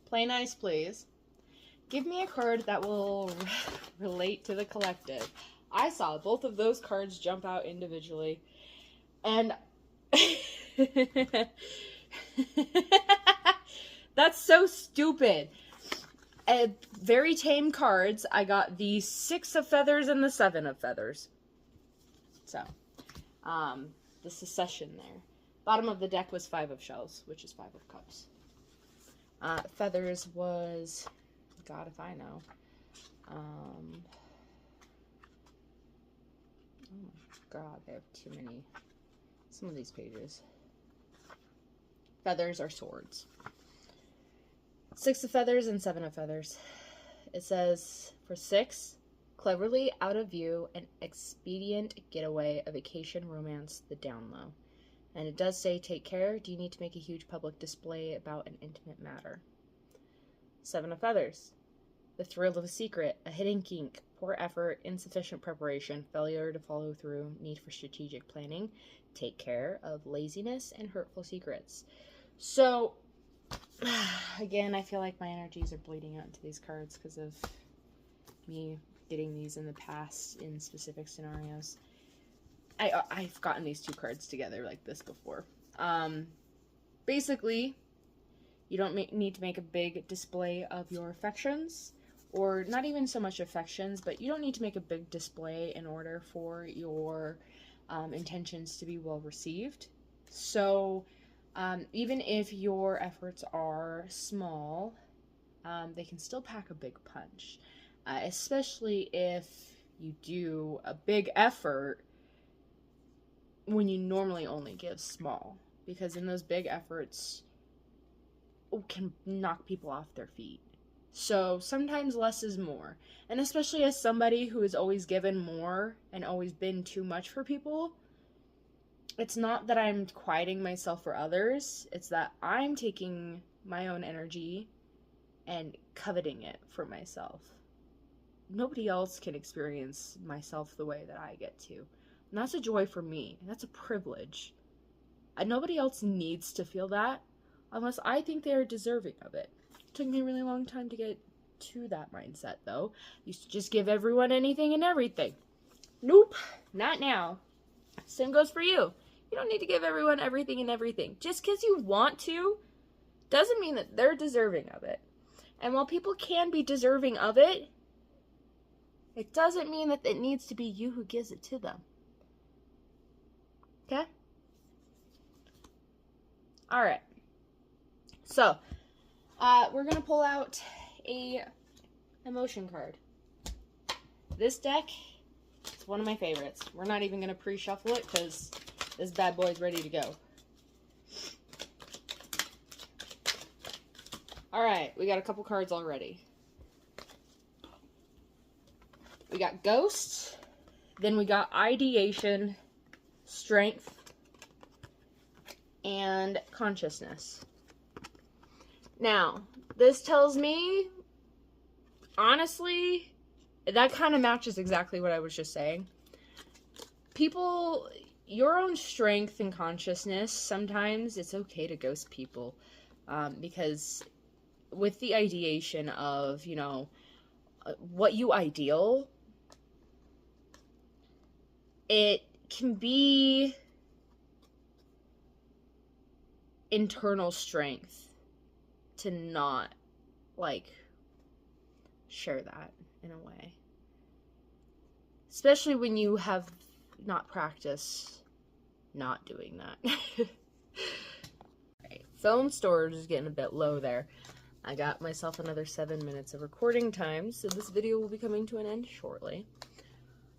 play nice, please. Give me a card that will relate to the collective. I saw both of those cards jump out individually. And that's so stupid. Very tame cards. I got the 6 of feathers and the 7 of feathers. So, the succession there. Bottom of the deck was 5 of shells, which is 5 of cups. Feathers was, God if I know. Oh my God, they have too many. Some of these pages. Feathers are swords. 6 of feathers and 7 of feathers. It says, for 6, cleverly out of view, an expedient getaway, a vacation romance, the down low. And it does say, take care. Do you need to make a huge public display about an intimate matter? 7 of feathers. The thrill of a secret, a hidden kink, poor effort, insufficient preparation, failure to follow through, need for strategic planning, take care of laziness and hurtful secrets. So, again, I feel like my energies are bleeding out into these cards because of me getting these in the past in specific scenarios. I've gotten these 2 cards together like this before. Basically, you don't need to make a big display of your affections, or not even so much affections, but you don't need to make a big display in order for your intentions to be well received. So, even if your efforts are small, they can still pack a big punch. Especially if you do a big effort when you normally only give small. Because in those big efforts can knock people off their feet. So sometimes less is more. And especially as somebody who has always given more and always been too much for people, it's not that I'm quieting myself for others. It's that I'm taking my own energy and coveting it for myself. Nobody else can experience myself the way that I get to. And that's a joy for me. And that's a privilege. And nobody else needs to feel that unless I think they're deserving of it. It took me a really long time to get to that mindset, though. Used to just give everyone anything and everything. Nope, not now. Same goes for you. You don't need to give everyone everything and everything. Just because you want to doesn't mean that they're deserving of it. And while people can be deserving of it, it doesn't mean that it needs to be you who gives it to them. Okay? Alright. So, we're going to pull out a emotion card. This deck is one of my favorites. We're not even going to pre-shuffle it because this bad boy is ready to go. Alright, we got a couple cards already. We got Ghost, then we got Ideation, Strength, and Consciousness. Now, this tells me, honestly, that kind of matches exactly what I was just saying. People, your own strength and consciousness, sometimes it's okay to ghost people. Because with the ideation of, you know, what you ideal, it can be internal strength to not, like, share that in a way. Especially when you have not practiced not doing that. Right. Phone storage is getting a bit low there. I got myself another 7 minutes of recording time, so this video will be coming to an end shortly.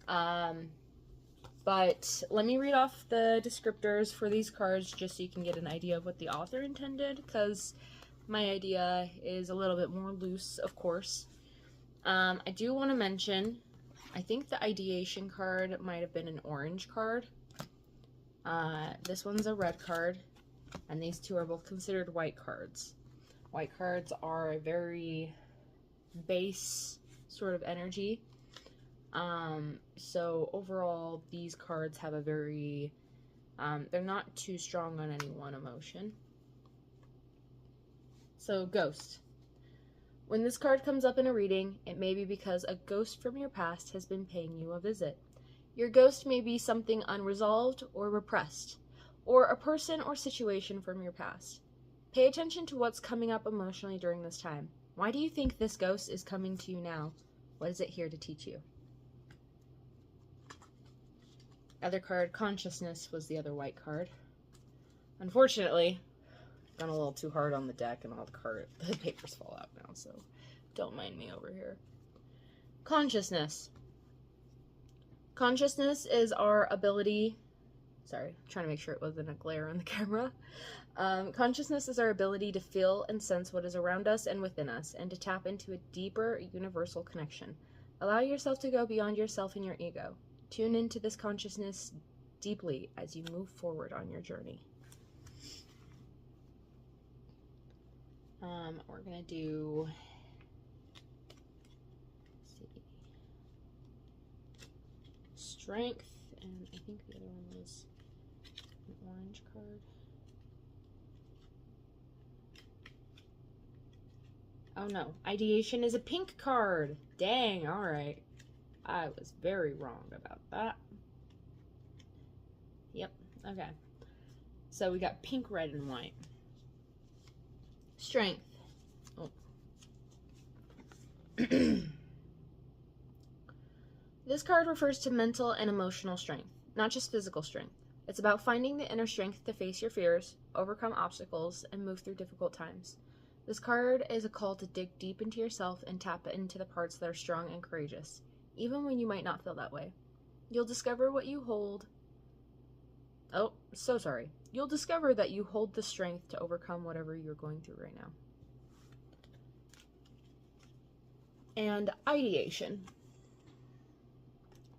But let me read off the descriptors for these cards just so you can get an idea of what the author intended, because my idea is a little bit more loose, of course. I do want to mention, I think the ideation card might have been an orange card. This one's a red card, and these two are both considered white cards. White cards are a very base sort of energy. So overall, these cards have a very, they're not too strong on any one emotion. So, ghost. When this card comes up in a reading, it may be because a ghost from your past has been paying you a visit. Your ghost may be something unresolved or repressed, or a person or situation from your past. Pay attention to what's coming up emotionally during this time. Why do you think this ghost is coming to you now? What is it here to teach you? Other card, consciousness, was the other white card. Unfortunately, I've gone a little too hard on the deck and all the papers fall out now, so don't mind me over here. Consciousness. Consciousness is our ability, sorry, I'm trying to make sure it wasn't a glare on the camera. Consciousness is our ability to feel and sense what is around us and within us, and to tap into a deeper, universal connection. Allow yourself to go beyond yourself and your ego. Tune into this consciousness deeply as you move forward on your journey. We're going to do, let's see, strength, and I think the other one was an orange card. Oh no, ideation is a pink card. Dang, alright. I was very wrong about that. Yep, okay. So we got pink, red, and white. Strength. Oh. This card refers to mental and emotional strength, not just physical strength. It's about finding the inner strength to face your fears, overcome obstacles, and move through difficult times. This card is a call to dig deep into yourself and tap into the parts that are strong and courageous, even when you might not feel that way. You'll discover what you hold. Oh, so sorry. You'll discover that you hold the strength to overcome whatever you're going through right now. And ideation.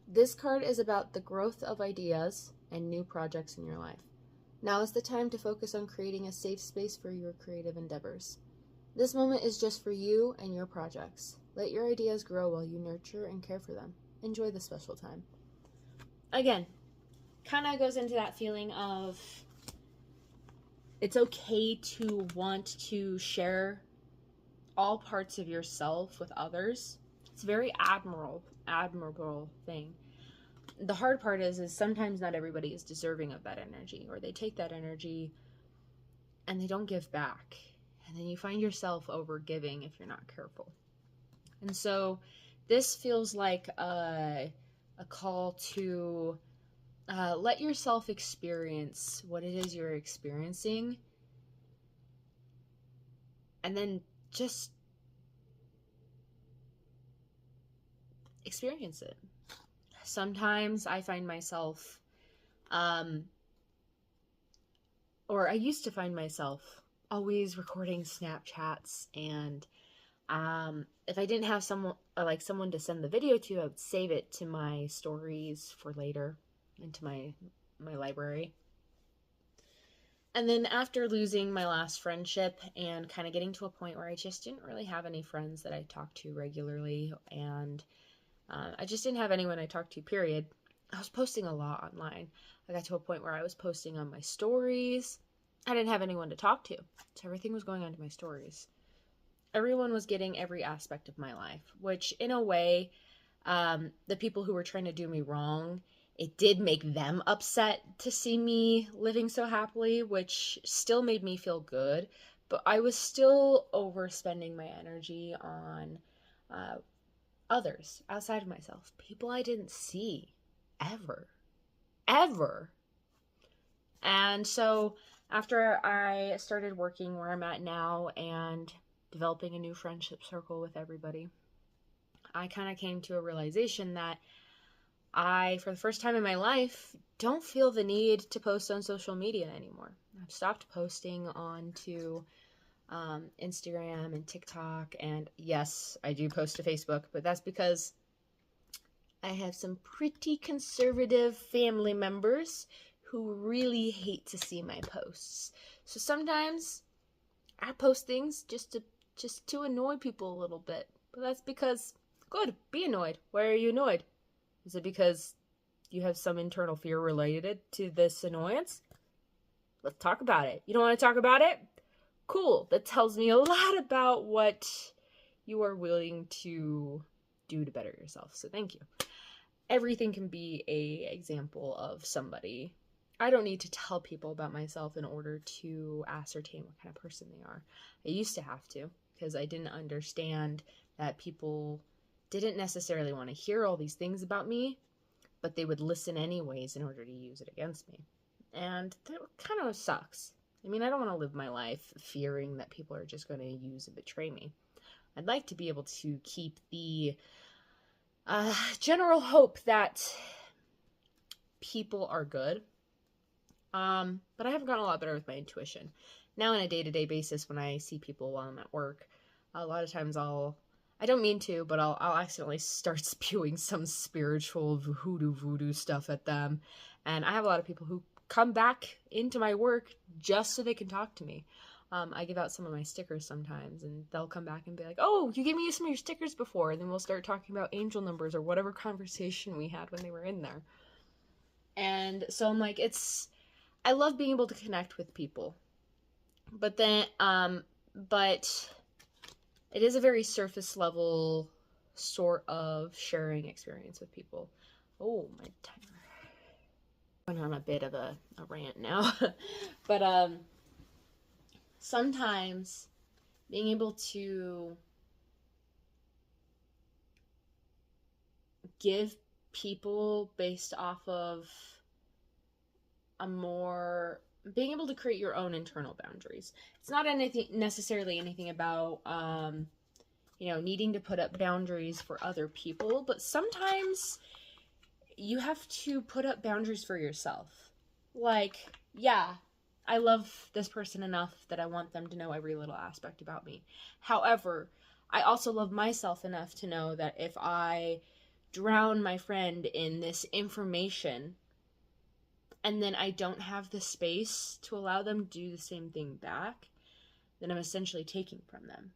This card is about the growth of ideas and new projects in your life. Now is the time to focus on creating a safe space for your creative endeavors. This moment is just for you and your projects. Let your ideas grow while you nurture and care for them. Enjoy the special time. Again, kind of goes into that feeling of it's okay to want to share all parts of yourself with others. It's a very admirable thing. The hard part is sometimes not everybody is deserving of that energy, or they take that energy and they don't give back. And then you find yourself over giving if you're not careful. And so this feels like a call to let yourself experience what it is you're experiencing, and then just experience it. Sometimes I find myself, or I used to find myself always recording Snapchats, and if I didn't have someone to send the video to, I would save it to my stories for later, into my library. And then after losing my last friendship and kind of getting to a point where I just didn't really have any friends that I talked to regularly, and I just didn't have anyone I talked to, period. I was posting a lot online. I got to a point where I was posting on my stories. I didn't have anyone to talk to, so everything was going onto my stories. Everyone was getting every aspect of my life, which in a way, the people who were trying to do me wrong, it did make them upset to see me living so happily, which still made me feel good, but I was still overspending my energy on others outside of myself, people I didn't see ever. And so after I started working where I'm at now, and developing a new friendship circle with everybody, I kind of came to a realization that I, for the first time in my life, don't feel the need to post on social media anymore. I've stopped posting onto Instagram and TikTok, and yes, I do post to Facebook, but that's because I have some pretty conservative family members who really hate to see my posts. So sometimes I post things just to annoy people a little bit. But that's because, good, be annoyed. Why are you annoyed? Is it because you have some internal fear related to this annoyance? Let's talk about it. You don't want to talk about it? Cool. That tells me a lot about what you are willing to do to better yourself. So thank you. Everything can be an example of somebody. I don't need to tell people about myself in order to ascertain what kind of person they are. I used to have to, because I didn't understand that people didn't necessarily want to hear all these things about me, but they would listen anyways in order to use it against me. And that kind of sucks. I mean, I don't want to live my life fearing that people are just going to use and betray me. I'd like to be able to keep the general hope that people are good. But I have gotten a lot better with my intuition. Now on a day-to-day basis, when I see people while I'm at work, a lot of times I don't mean to, but I'll accidentally start spewing some spiritual voodoo stuff at them. And I have a lot of people who come back into my work just so they can talk to me. I give out some of my stickers sometimes, and they'll come back and be like, oh, you gave me some of your stickers before, and then we'll start talking about angel numbers or whatever conversation we had when they were in there. And so I'm like, I love being able to connect with people, but it is a very surface level sort of sharing experience with people. Oh, my timer. I'm on a bit of a rant now. But sometimes being able to give people based off of being able to create your own internal boundaries. It's not necessarily anything about needing to put up boundaries for other people, but sometimes you have to put up boundaries for yourself. Like, yeah, I love this person enough that I want them to know every little aspect about me. However, I also love myself enough to know that if I drown my friend in this information, and then I don't have the space to allow them to do the same thing back, then I'm essentially taking from them.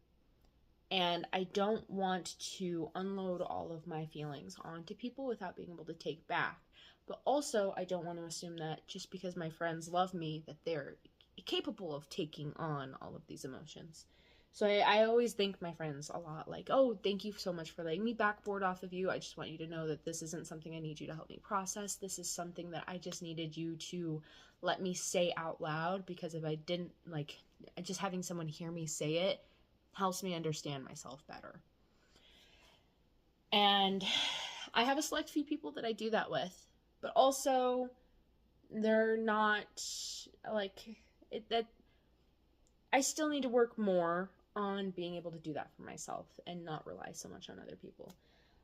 And I don't want to unload all of my feelings onto people without being able to take back. But also, I don't want to assume that just because my friends love me, that they're capable of taking on all of these emotions. So I always thank my friends a lot, like, oh, thank you so much for letting me backboard off of you. I just want you to know that this isn't something I need you to help me process. This is something that I just needed you to let me say out loud, because if I didn't, just having someone hear me say it helps me understand myself better. And I have a select few people that I do that with, but also they're not that I still need to work more on being able to do that for myself and not rely so much on other people.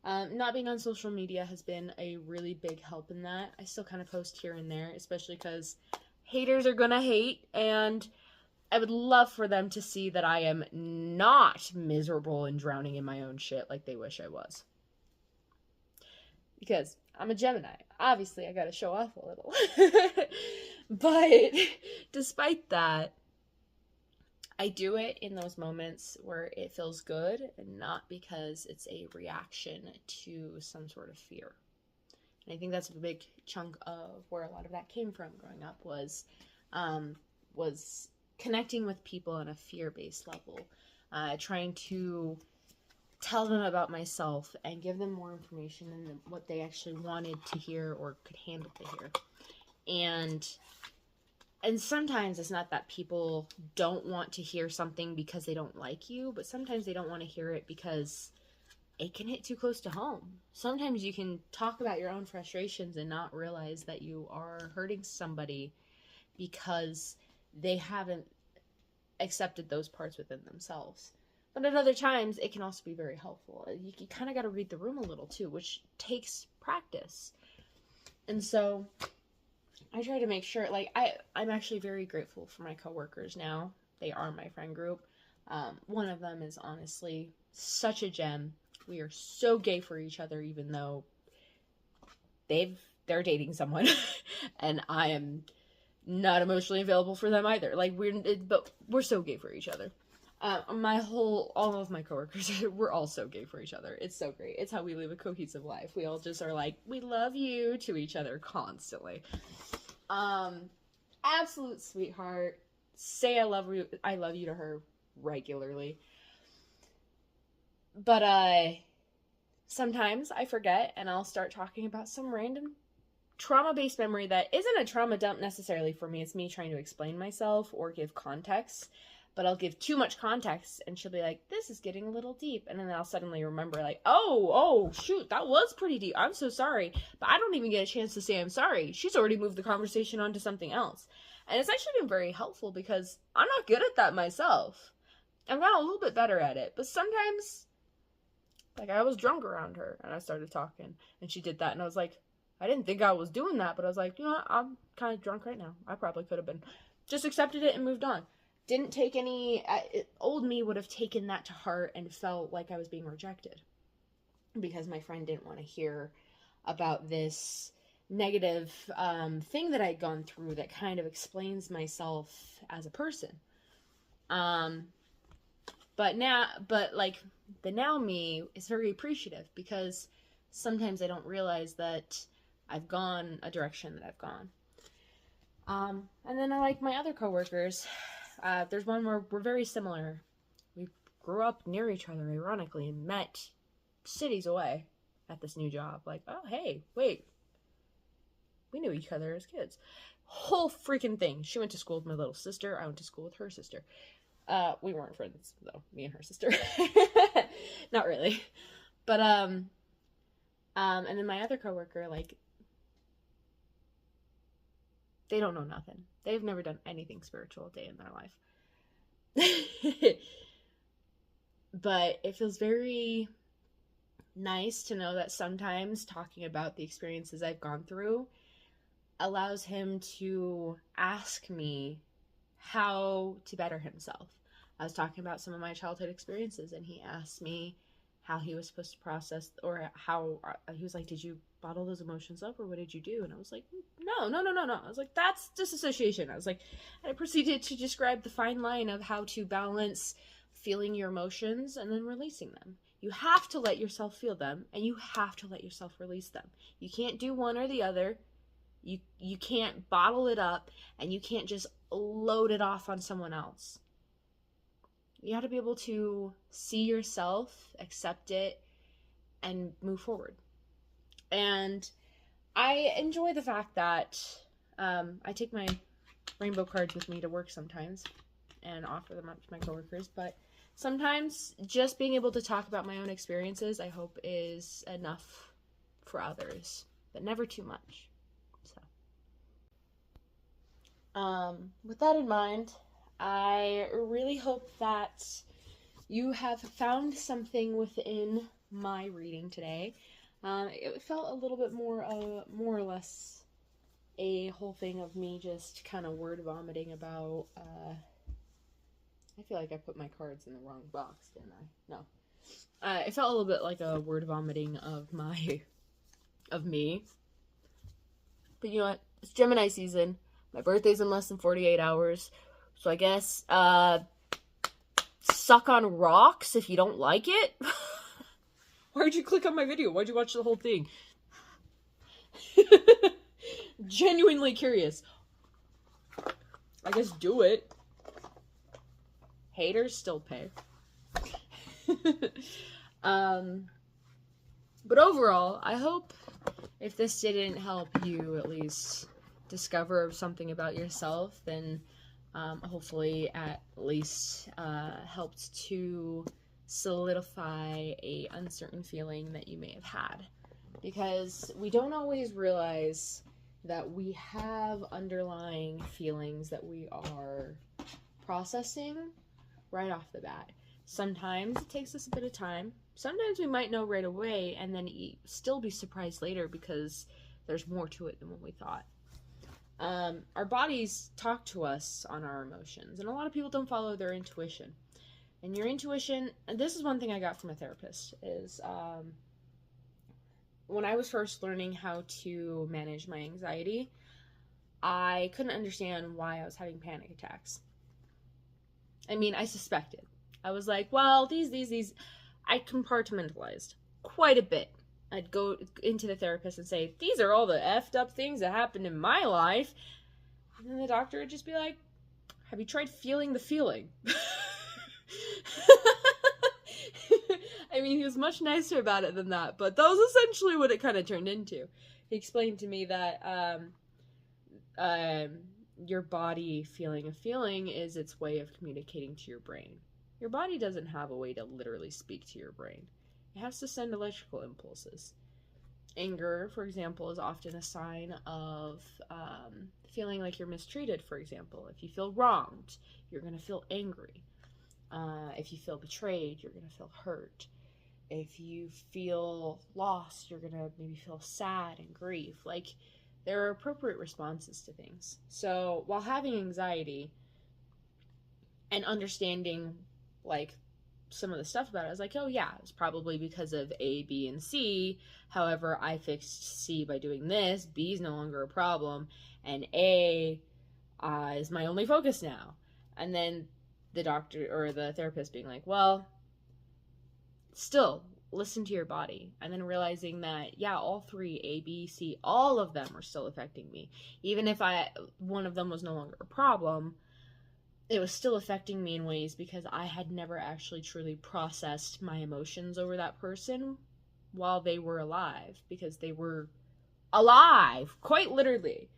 Not being on social media has been a really big help in that. I still kind of post here and there, especially because haters are gonna hate, and I would love for them to see that I am not miserable and drowning in my own shit like they wish I was. Because I'm a Gemini. Obviously, I gotta show off a little. But despite that, I do it in those moments where it feels good and not because it's a reaction to some sort of fear. And I think that's a big chunk of where a lot of that came from growing up was connecting with people on a fear-based level, trying to tell them about myself and give them more information than what they actually wanted to hear or could handle to hear. And sometimes it's not that people don't want to hear something because they don't like you, but sometimes they don't want to hear it because it can hit too close to home. Sometimes you can talk about your own frustrations and not realize that you are hurting somebody because they haven't accepted those parts within themselves. But at other times, it can also be very helpful. You kind of got to read the room a little too, which takes practice. And so I try to make sure, like, I'm actually very grateful for my coworkers now. They are my friend group. One of them is honestly such a gem. We are so gay for each other, even though they're dating someone, and I am not emotionally available for them either. Like, but we're so gay for each other. All of my coworkers, we're all so gay for each other. It's so great. It's how we live a cohesive life. We all just are like, we love you to each other constantly. Absolute sweetheart. Say I love you to her regularly. But, sometimes I forget and I'll start talking about some random trauma-based memory that isn't a trauma dump necessarily for me. It's me trying to explain myself or give context. But I'll give too much context and she'll be like, this is getting a little deep. And then I'll suddenly remember, like, oh, shoot, that was pretty deep. I'm so sorry. But I don't even get a chance to say I'm sorry. She's already moved the conversation on to something else. And it's actually been very helpful because I'm not good at that myself. I've gotten a little bit better at it. But sometimes, like, I was drunk around her and I started talking. And she did that. And I was like, I didn't think I was doing that. But I was like, you know what? I'm kind of drunk right now. I probably could have been. Just accepted it and moved on. Didn't take any, old me would have taken that to heart and felt like I was being rejected because my friend didn't want to hear about this negative thing that I'd gone through that kind of explains myself as a person. But the now me is very appreciative because sometimes I don't realize that I've gone a direction that I've gone. And then I like my other coworkers. There's one where we're very similar. We grew up near each other, ironically, and met cities away at this new job. Like, oh, hey, wait. We knew each other as kids. Whole freaking thing. She went to school with my little sister. I went to school with her sister. We weren't friends, though. Me and her sister. Not really. But, and then my other coworker, like, they don't know nothing. They've never done anything spiritual a day in their life. But it feels very nice to know that sometimes talking about the experiences I've gone through allows him to ask me how to better himself. I was talking about some of my childhood experiences and he asked me how he was supposed to process, or how he was like, did you bottle those emotions up or what did you do? And I was like, no. I was like, that's disassociation. I was like, and I proceeded to describe the fine line of how to balance feeling your emotions and then releasing them. You have to let yourself feel them and you have to let yourself release them. You can't do one or the other. You can't bottle it up and you can't just load it off on someone else. You have to be able to see yourself, accept it, and move forward. And I enjoy the fact that I take my rainbow cards with me to work sometimes and offer them up to my coworkers. But sometimes just being able to talk about my own experiences, I hope, is enough for others, but never too much. So, with that in mind, I really hope that you have found something within my reading today. It felt a little bit more or less a whole thing of me just kind of word vomiting about, I feel like I put my cards in the wrong box, didn't I? No. It felt a little bit like a word vomiting of me. But you know what? It's Gemini season. My birthday's in less than 48 hours. So I guess, suck on rocks if you don't like it. Why'd you click on my video? Why'd you watch the whole thing? Genuinely curious. I guess do it. Haters still pay. But overall, I hope if this didn't help you at least discover something about yourself, then hopefully at least helped to solidify a uncertain feeling that you may have had. Because we don't always realize that we have underlying feelings that we are processing right off the bat. Sometimes it takes us a bit of time. Sometimes we might know right away and then still be surprised later because there's more to it than what we thought. Our bodies talk to us on our emotions, and a lot of people don't follow their intuition. And your intuition, and this is one thing I got from a therapist, is when I was first learning how to manage my anxiety, I couldn't understand why I was having panic attacks. I mean, I suspected. I was like, well, these, I compartmentalized quite a bit. I'd go into the therapist and say, these are all the effed up things that happened in my life. And then the doctor would just be like, have you tried feeling the feeling? I mean, he was much nicer about it than that, but that was essentially what it kind of turned into. He explained to me that your body feeling a feeling is its way of communicating to your brain. Your body doesn't have a way to literally speak to your brain. It has to send electrical impulses. Anger, for example, is often a sign of feeling like you're mistreated, for example. If you feel wronged, you're going to feel angry. If you feel betrayed, you're going to feel hurt. If you feel lost, you're going to maybe feel sad and grief. Like, there are appropriate responses to things. So while having anxiety and understanding like some of the stuff about it, I was like, oh yeah, it's probably because of A, B, and C. However, I fixed C by doing this. B is no longer a problem, and A is my only focus now. And then the doctor or the therapist being like, well, still listen to your body. And then realizing that, yeah, all three, A, B, C, all of them are still affecting me. Even if one of them was no longer a problem, it was still affecting me in ways because I had never actually truly processed my emotions over that person while they were alive, because they were alive, quite literally.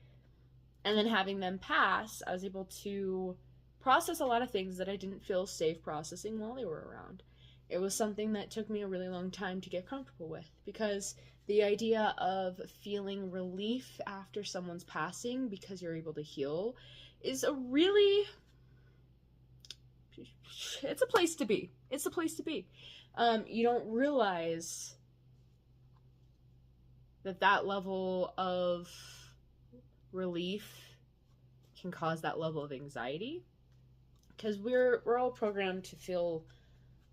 And then having them pass, I was able to process a lot of things that I didn't feel safe processing while they were around. It was something that took me a really long time to get comfortable with, because the idea of feeling relief after someone's passing because you're able to heal is a really... it's a place to be. It's a place to be. You don't realize that level of relief can cause that level of anxiety, because we're all programmed to feel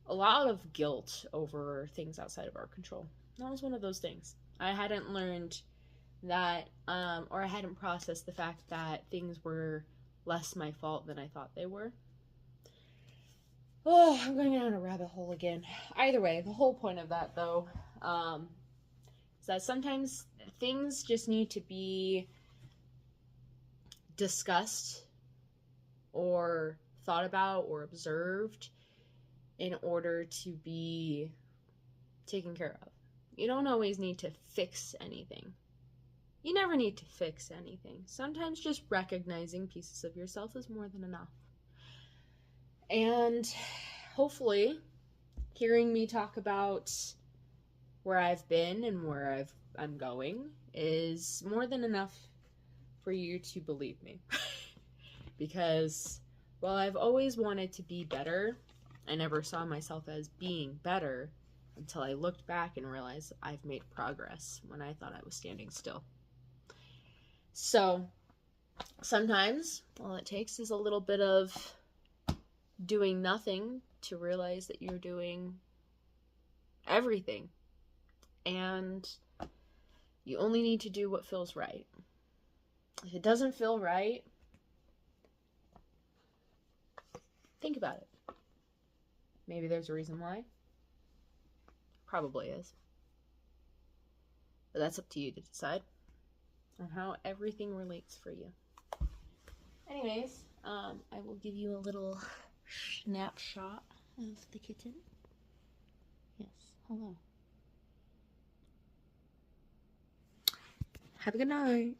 a lot of guilt over things outside of our control. That was one of those things. I hadn't learned that, or I hadn't processed the fact that things were less my fault than I thought they were. Oh, I'm going down a rabbit hole again. Either way, the whole point of that, though, is that sometimes things just need to be discussed or thought about or observed in order to be taken care of. You don't always need to fix anything. You never need to fix anything. Sometimes just recognizing pieces of yourself is more than enough. And hopefully, hearing me talk about where I've been and where I'm going is more than enough for you to believe me. Because while I've always wanted to be better, I never saw myself as being better until I looked back and realized I've made progress when I thought I was standing still. So sometimes all it takes is a little bit of doing nothing to realize that you're doing everything. And you only need to do what feels right. If it doesn't feel right, think about it. Maybe there's a reason why. Probably is. But that's up to you to decide on how everything relates for you. Anyways, I will give you a little snapshot of the kitten. Yes, hello. Have a good night.